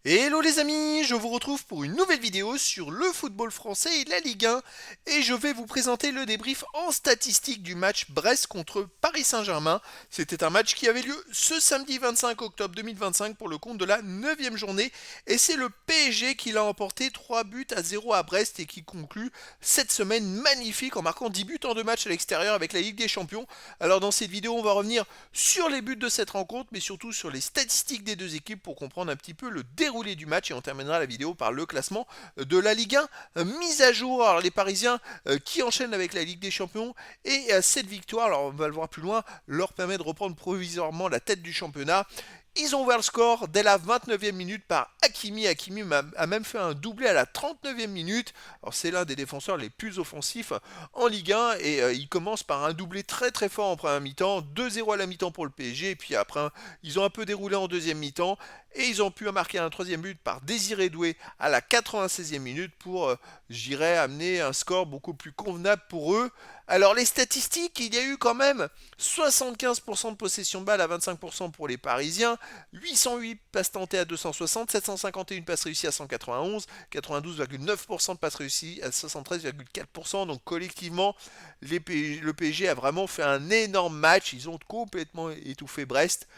Hello les amis, je vous retrouve pour une nouvelle vidéo sur le football français et la Ligue 1 et je vais vous présenter le débrief en statistique du match Brest contre Paris Saint-Germain. C'était un match qui avait lieu ce samedi 25 octobre 2025 pour le compte de la 9e journée et c'est le PSG qui l'a emporté 3 buts à 0 à Brest et qui conclut cette semaine magnifique en marquant 10 buts en 2 matchs à l'extérieur avec la Ligue des Champions. Alors dans cette vidéo on va revenir sur les buts de cette rencontre mais surtout sur les statistiques des deux équipes pour comprendre un petit peu le déroulement du match et on terminera la vidéo par le classement de la Ligue 1 mise à jour. Alors les Parisiens qui enchaînent avec la Ligue des Champions et cette victoire, alors on va le voir plus loin, leur permet de reprendre provisoirement la tête du championnat. Ils ont ouvert le score dès la 29e minute par Hakimi. Hakimi a même fait un doublé à la 39e minute. Alors c'est l'un des défenseurs les plus offensifs en Ligue 1 et il commence par un doublé très très fort en première mi-temps. 2-0 à la mi-temps pour le PSG et puis après ils ont un peu déroulé en deuxième mi-temps et ils ont pu marquer un troisième but par Désiré Doué à la 96e minute pour, j'irais, amener un score beaucoup plus convenable pour eux. Alors les statistiques, il y a eu quand même 75% de possession de balle à 25% pour les Parisiens, 808 passes tentées à 260, 751 passes réussies à 191, 92,9% de passes réussies à 73,4%. Donc collectivement, le PSG a vraiment fait un énorme match. Ils ont complètement étouffé Brest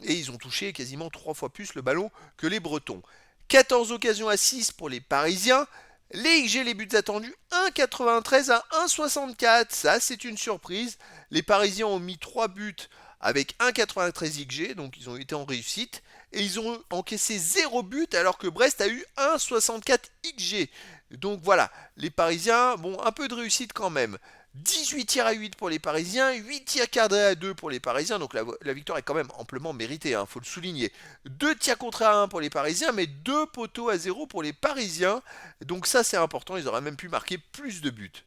et ils ont touché quasiment 3 fois plus le ballon que les Bretons. 14 occasions à 6 pour les Parisiens. Les XG, les buts attendus, 1,93 à 1,64. Ça, c'est une surprise. Les Parisiens ont mis 3 buts avec 1,93 XG, donc ils ont été en réussite. Et ils ont encaissé 0 but alors que Brest a eu 1,64 XG. Donc voilà, les Parisiens, bon, un peu de réussite quand même. 18 tirs à 8 pour les Parisiens, 8 tirs cadrés à 2 pour les Parisiens, donc la victoire est quand même amplement méritée, hein, faut le souligner. 2 tirs contre à 1 pour les Parisiens, mais 2 poteaux à 0 pour les Parisiens, donc ça c'est important, ils auraient même pu marquer plus de buts.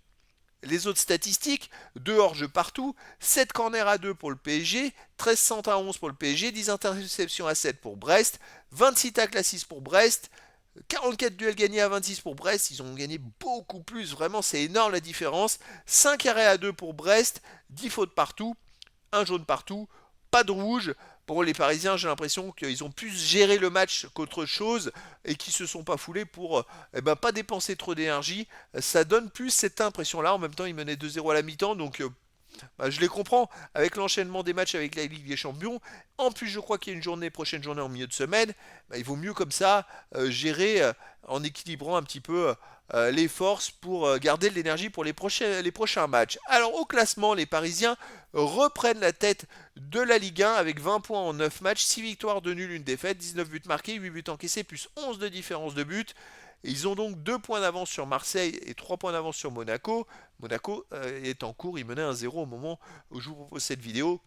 Les autres statistiques, 2 hors-jeu partout, 7 corners à 2 pour le PSG, 13 centres à 11 pour le PSG, 10 interceptions à 7 pour Brest, 26 tacles à 6 pour Brest, 44 duels gagnés à 26 pour Brest, ils ont gagné beaucoup plus, vraiment c'est énorme la différence. 5 arrêts à 2 pour Brest, 10 fautes partout, un jaune partout, pas de rouge. Pour les Parisiens, j'ai l'impression qu'ils ont plus géré le match qu'autre chose et qu'ils se sont pas foulés pour pas dépenser trop d'énergie. Ça donne plus cette impression-là. En même temps, ils menaient 2-0 à la mi-temps, donc je les comprends avec l'enchaînement des matchs avec la Ligue des Champions. En plus, je crois qu'il y a une prochaine journée en milieu de semaine. Il vaut mieux comme ça gérer en équilibrant un petit peu les forces pour garder de l'énergie pour les prochains matchs. Alors au classement, les Parisiens reprennent la tête de la Ligue 1 avec 20 points en 9 matchs, 6 victoires, 2 nuls, 1 défaite, 19 buts marqués, 8 buts encaissés, plus 11 de différence de but. Ils ont donc 2 points d'avance sur Marseille et 3 points d'avance sur Monaco. Monaco est en cours, il menait 1-0 au moment où je vous propose cette vidéo.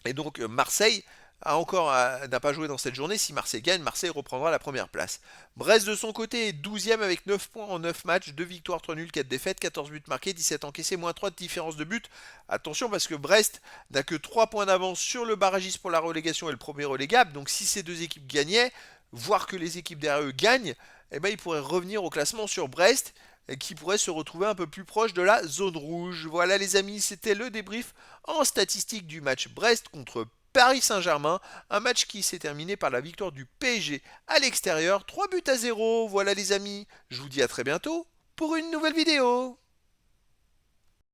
Et donc Marseille n'a pas joué dans cette journée. Si Marseille gagne, Marseille reprendra la première place. Brest de son côté est 12e avec 9 points en 9 matchs, 2 victoires, 3 nuls, 4 défaites, 14 buts marqués, 17 encaissés, moins 3 de différence de but. Attention parce que Brest n'a que 3 points d'avance sur le barragiste pour la relégation et le premier relégable. Donc si ces deux équipes gagnaient, voire que les équipes derrière eux gagnent, ils pourraient revenir au classement sur Brest qui pourrait se retrouver un peu plus proche de la zone rouge. Voilà les amis, c'était le débrief en statistique du match Brest contre Paris Saint-Germain, un match qui s'est terminé par la victoire du PSG à l'extérieur, 3 buts à 0. Voilà les amis, je vous dis à très bientôt pour une nouvelle vidéo.